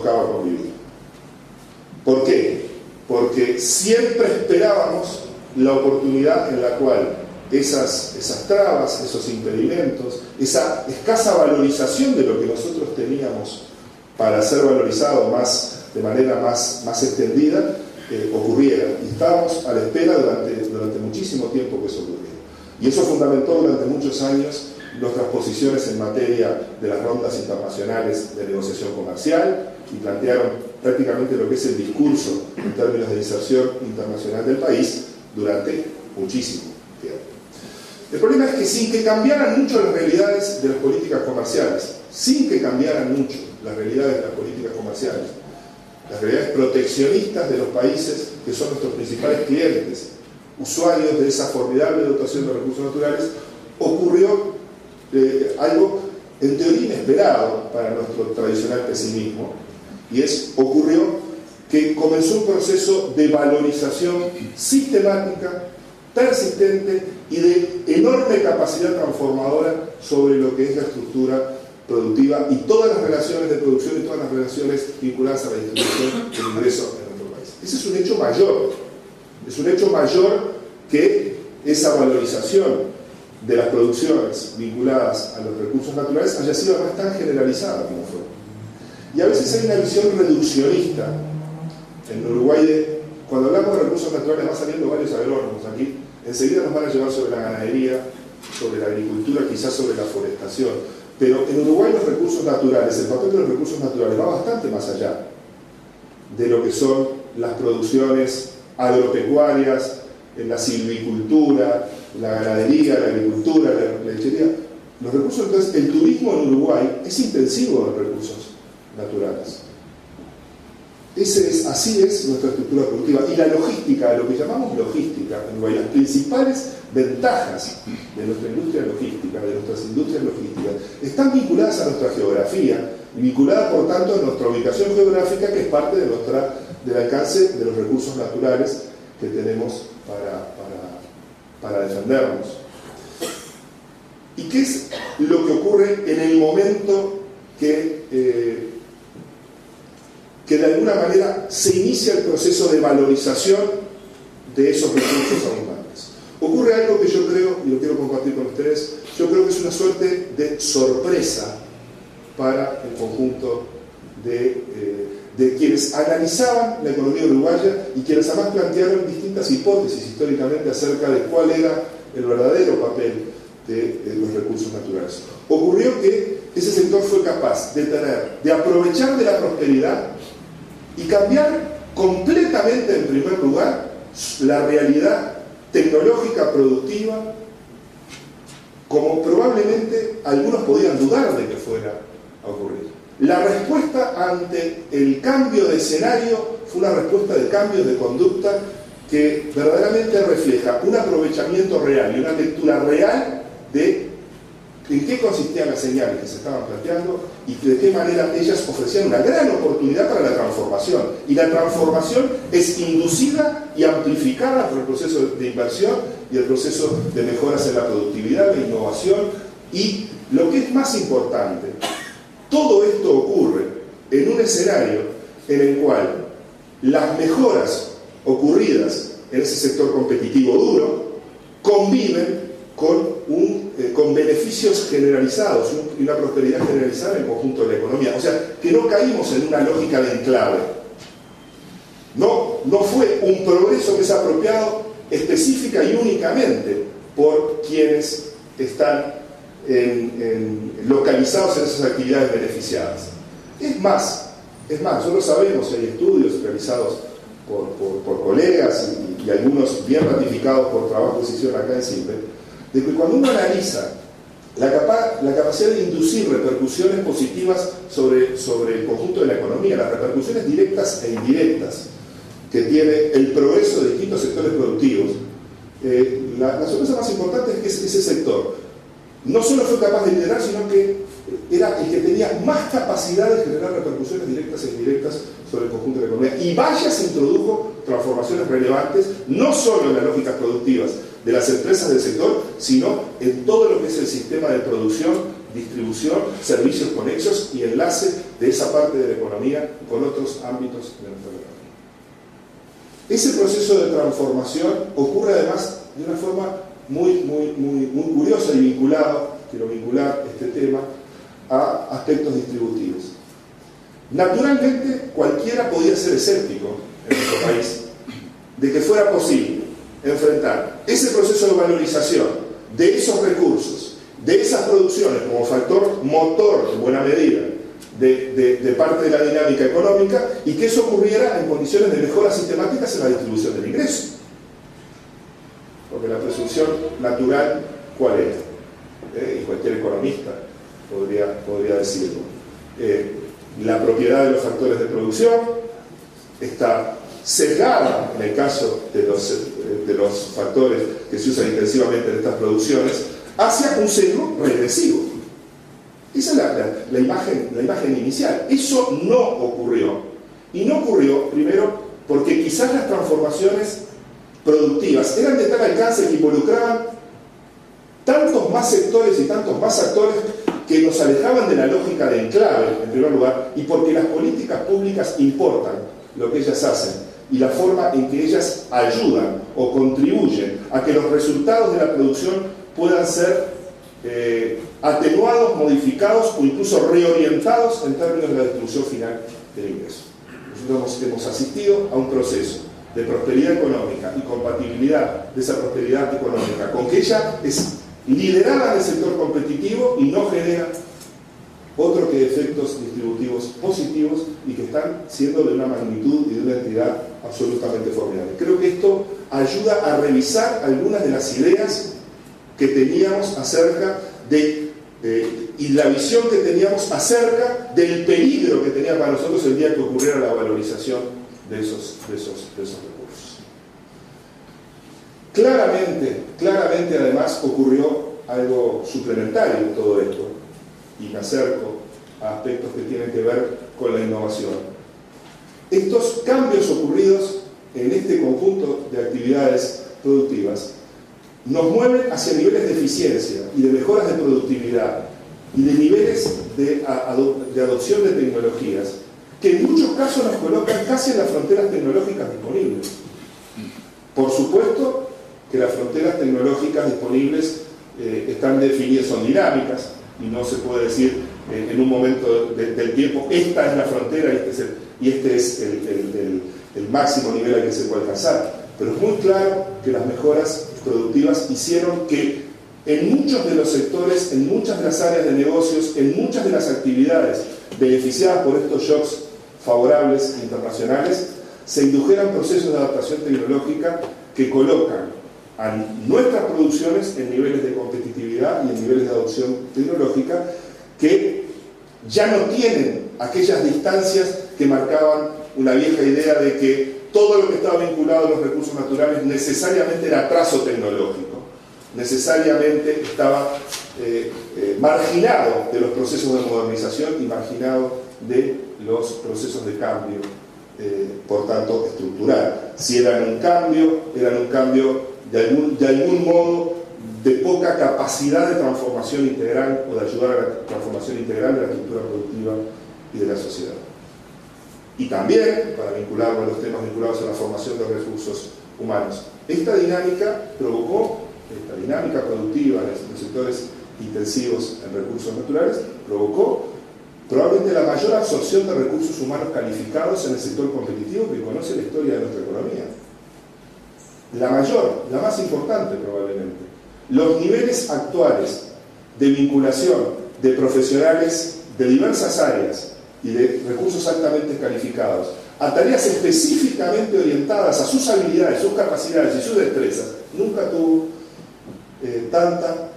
tocaba convivir. ¿Por qué? Porque siempre esperábamos la oportunidad en la cual esas trabas, esos impedimentos, esa escasa valorización de lo que nosotros teníamos para ser valorizado de manera más extendida, ocurriera. Y estábamos a la espera durante muchísimo tiempo que eso ocurriera. Y eso fundamentó durante muchos años nuestras posiciones en materia de las rondas internacionales de negociación comercial y plantearon prácticamente lo que es el discurso en términos de inserción internacional del país durante muchísimo tiempo. El problema es que sin que cambiaran mucho las realidades de las políticas comerciales, las realidades proteccionistas de los países que son nuestros principales clientes, usuarios de esa formidable dotación de recursos naturales, ocurrió algo en teoría inesperado para nuestro tradicional pesimismo, y ocurrió que comenzó un proceso de valorización sistemática, persistente y de enorme capacidad transformadora sobre lo que es la estructura productiva y todas las relaciones de producción y todas las relaciones vinculadas a la distribución del ingreso en nuestro país. Ese es un hecho mayor. Es un hecho mayor que esa valorización de las producciones vinculadas a los recursos naturales haya sido además tan generalizada como fue. Y a veces hay una visión reduccionista. En Uruguay, cuando hablamos de recursos naturales, van saliendo varios agrónomos aquí. Enseguida nos van a llevar sobre la ganadería, sobre la agricultura, quizás sobre la forestación. Pero en Uruguay los recursos naturales, el papel de los recursos naturales va bastante más allá de lo que son las producciones agropecuarias, la silvicultura, la ganadería, la agricultura, la lechería. Los recursos, entonces, el turismo en Uruguay es intensivo en recursos naturales. Así es nuestra estructura productiva. Y la logística, lo que llamamos logística en Uruguay, las principales ventajas de nuestra industria logística, de nuestras industrias logísticas, están vinculadas a nuestra geografía y vinculadas, por tanto, a nuestra ubicación geográfica, que es parte del alcance de los recursos naturales que tenemos para defendernos. ¿Y qué es lo que ocurre en el momento que de alguna manera se inicia el proceso de valorización de esos recursos abundantes? Ocurre algo que yo creo, y lo quiero compartir con ustedes, yo creo que es una suerte de sorpresa para el conjunto de quienes analizaban la economía uruguaya y quienes además plantearon distintas hipótesis históricamente acerca de cuál era el verdadero papel de los recursos naturales. Ocurrió que ese sector fue capaz de aprovechar de la prosperidad y cambiar completamente, en primer lugar, la realidad tecnológica productiva, como probablemente algunos podían dudar de que fuera a ocurrir. La respuesta ante el cambio de escenario fue una respuesta de cambios de conducta que verdaderamente refleja un aprovechamiento real y una lectura real de en qué consistían las señales que se estaban planteando y de qué manera ellas ofrecían una gran oportunidad para la transformación. Y la transformación es inducida y amplificada por el proceso de inversión y el proceso de mejoras en la productividad, la innovación. Y lo que es más importante, todo esto ocurre en un escenario en el cual las mejoras ocurridas en ese sector competitivo duro conviven con beneficios generalizados y una prosperidad generalizada en el conjunto de la economía. O sea, que no caímos en una lógica de enclave. No fue un progreso que es apropiado específica y únicamente por quienes están localizados en esas actividades beneficiadas. Es más, nosotros sabemos, hay estudios realizados por colegas y algunos bien ratificados por trabajo que se hicieron acá en CIMPE, de que cuando uno analiza la capacidad de inducir repercusiones positivas sobre el conjunto de la economía, las repercusiones directas e indirectas que tiene el progreso de distintos sectores productivos, la sorpresa más importante es que ese sector no solo fue capaz de liderar, sino que era el que tenía más capacidad de generar repercusiones directas e indirectas sobre el conjunto de la economía. Y vaya se introdujo transformaciones relevantes, no solo en las lógicas productivas de las empresas del sector, sino en todo lo que es el sistema de producción, distribución, servicios conexos y enlace de esa parte de la economía con otros ámbitos de nuestra economía. Ese proceso de transformación ocurre además de una forma muy curiosa y vinculado, quiero vincular este tema a aspectos distributivos. Naturalmente, cualquiera podía ser escéptico en nuestro país de que fuera posible enfrentar ese proceso de valorización de esos recursos, de esas producciones como factor motor, en buena medida, de parte de la dinámica económica, y que eso ocurriera en condiciones de mejoras sistemáticas en la distribución del ingreso. Porque la presunción natural, ¿cuál es? Y cualquier economista podría decirlo. La propiedad de los factores de producción está sesgada, en el caso de los factores que se usan intensivamente en estas producciones, hacia un sesgo regresivo. Esa es la imagen inicial. Eso no ocurrió. Y no ocurrió, primero, porque quizás las transformaciones productivas eran de tal alcance que involucraban tantos más sectores y tantos más actores que nos alejaban de la lógica de enclave, en primer lugar, y porque las políticas públicas importan lo que ellas hacen y la forma en que ellas ayudan o contribuyen a que los resultados de la producción puedan ser atenuados, modificados o incluso reorientados en términos de la distribución final del ingreso. Nosotros hemos asistido a un proceso de prosperidad económica y compatibilidad de esa prosperidad económica con que ella es liderada en el sector competitivo y no genera otro que efectos distributivos positivos y que están siendo de una magnitud y de una entidad absolutamente formidable. Creo que esto ayuda a revisar algunas de las ideas que teníamos acerca de y la visión que teníamos acerca del peligro que tenía para nosotros el día que ocurriera la valorización de esos recursos. Claramente además ocurrió algo suplementario en todo esto, y me acerco a aspectos que tienen que ver con la innovación. Estos cambios ocurridos en este conjunto de actividades productivas nos mueven hacia niveles de eficiencia y de mejoras de productividad y de niveles de adopción de tecnologías que en muchos casos nos colocan casi en las fronteras tecnológicas disponibles. Por supuesto que las fronteras tecnológicas disponibles están definidas, son dinámicas, y no se puede decir en un momento del tiempo esta es la frontera y este es el máximo nivel al que se puede alcanzar. Pero es muy claro que las mejoras productivas hicieron que en muchos de los sectores, en muchas de las áreas de negocios, en muchas de las actividades beneficiadas por estos shocks favorables internacionales, se indujeran procesos de adaptación tecnológica que colocan a nuestras producciones en niveles de competitividad y en niveles de adopción tecnológica que ya no tienen aquellas distancias que marcaban una vieja idea de que todo lo que estaba vinculado a los recursos naturales necesariamente era atraso tecnológico, necesariamente estaba marginado de los procesos de modernización y marginado de los procesos de cambio, por tanto estructural. Si eran un cambio de algún modo de poca capacidad de transformación integral o de ayudar a la transformación integral de la estructura productiva y de la sociedad. Y también, para vincularlo a los temas vinculados a la formación de recursos humanos, esta dinámica productiva en los sectores intensivos en recursos naturales provocó probablemente la mayor absorción de recursos humanos calificados en el sector competitivo que conoce la historia de nuestra economía. La mayor, la más importante probablemente. Los niveles actuales de vinculación de profesionales de diversas áreas y de recursos altamente calificados a tareas específicamente orientadas a sus habilidades, sus capacidades y sus destrezas, nunca tuvo tanta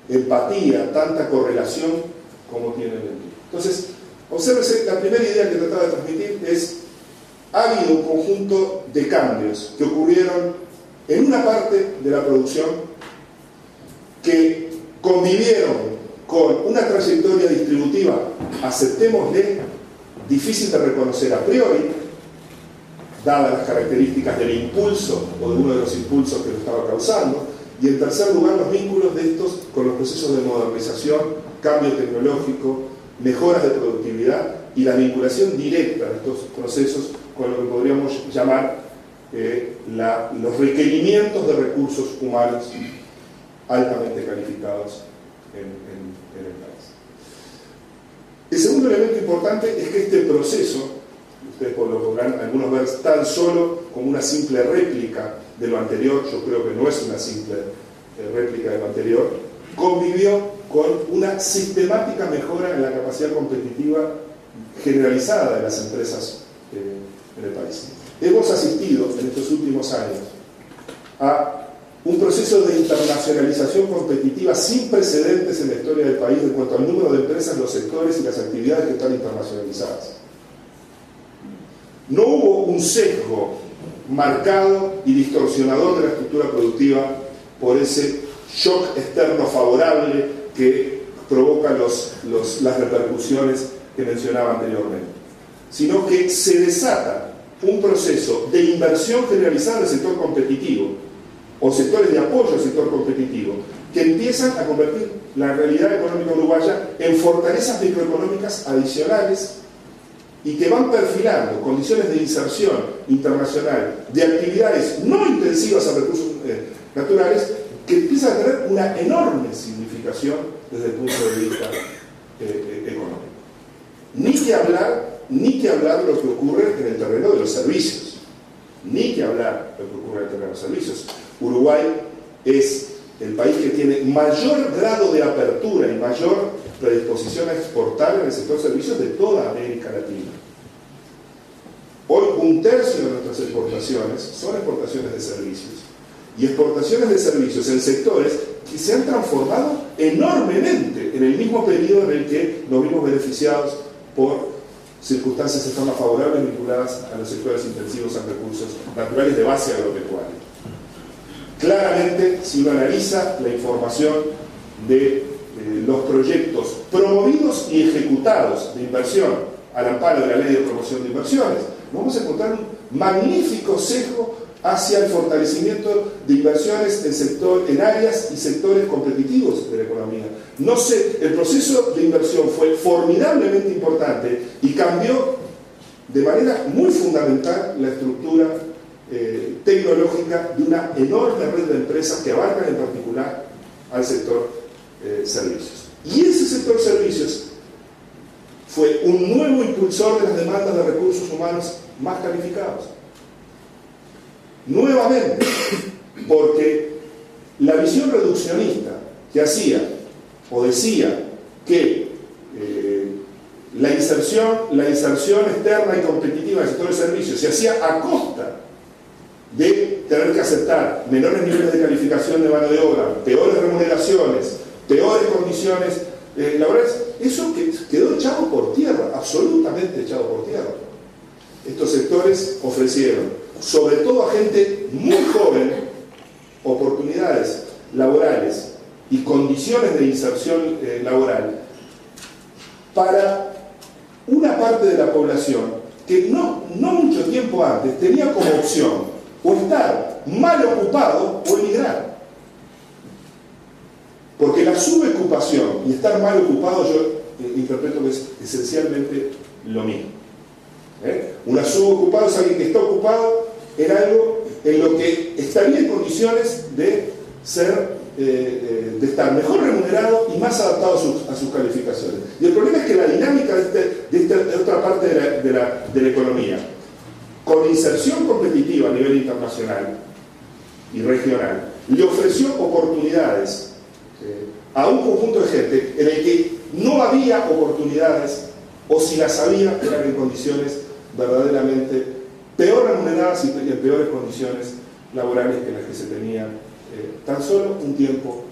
empatía, tanta correlación como tiene el envío. Entonces, obsérvese, la primera idea que trataba de transmitir es: ha habido un conjunto de cambios que ocurrieron en una parte de la producción que convivieron con una trayectoria distributiva, aceptémosle, difícil de reconocer a priori, dadas las características del impulso o de uno de los impulsos que lo estaba causando, y en tercer lugar los vínculos de estos con los procesos de modernización, cambio tecnológico, mejoras de productividad y la vinculación directa de estos procesos con lo que podríamos llamar los requerimientos de recursos humanos altamente calificados en el país. El segundo elemento importante es que este proceso, ustedes lo podrán algunos ver tan solo como una simple réplica de lo anterior, yo creo que no es una simple réplica de lo anterior, convivió con una sistemática mejora en la capacidad competitiva generalizada de las empresas en el país. Hemos asistido en estos últimos años a un proceso de internacionalización competitiva sin precedentes en la historia del país en cuanto al número de empresas, los sectores y las actividades que están internacionalizadas. No hubo un sesgo marcado y distorsionador de la estructura productiva por ese shock externo favorable que provoca las repercusiones que mencionaba anteriormente, sino que se desata un proceso de inversión generalizada del sector competitivo o sectores de apoyo al sector competitivo que empiezan a convertir la realidad económica uruguaya en fortalezas microeconómicas adicionales y que van perfilando condiciones de inserción internacional de actividades no intensivas a recursos naturales que empiezan a tener una enorme significación desde el punto de vista económico. Ni que hablar lo que ocurre en el terreno de los servicios. Ni que hablar lo que ocurre en el terreno de los servicios. Uruguay es el país que tiene mayor grado de apertura y mayor predisposición a exportar en el sector servicios de toda América Latina. Hoy 1/3 de nuestras exportaciones son exportaciones de servicios. Y exportaciones de servicios en sectores que se han transformado enormemente en el mismo periodo en el que nos vimos beneficiados por circunstancias externas favorables vinculadas a los sectores intensivos en recursos naturales de base agropecuaria. Claramente, si uno analiza la información de los proyectos promovidos y ejecutados de inversión al amparo de la Ley de Promoción de Inversiones, vamos a encontrar un magnífico sesgo hacia el fortalecimiento de inversiones en áreas y sectores competitivos de la economía. No sé, el proceso de inversión fue formidablemente importante y cambió de manera muy fundamental la estructura tecnológica de una enorme red de empresas que abarcan en particular al sector servicios. Y ese sector servicios fue un nuevo impulsor de las demandas de recursos humanos más calificados. Nuevamente, porque la visión reduccionista que hacía o decía que la inserción externa y competitiva del sector de servicios se hacía a costa de tener que aceptar menores niveles de calificación de mano de obra, peores remuneraciones, peores condiciones laborales, eso quedó echado por tierra, absolutamente echado por tierra. Estos sectores ofrecieron, sobre todo a gente muy joven, oportunidades laborales y condiciones de inserción laboral para una parte de la población que no mucho tiempo antes tenía como opción o estar mal ocupado o emigrar. Porque la subocupación y estar mal ocupado yo interpreto que es esencialmente lo mismo. Una subocupado es alguien que está ocupado en algo en lo que estaría en condiciones de estar mejor remunerado y más adaptado a sus calificaciones. Y el problema es que la dinámica de otra parte de la economía, con inserción competitiva a nivel internacional y regional, le ofreció oportunidades a un conjunto de gente en el que no había oportunidades, o si las había, eran en condiciones verdaderamente peor remuneradas y en peores condiciones laborales que las que se tenían tan solo un tiempo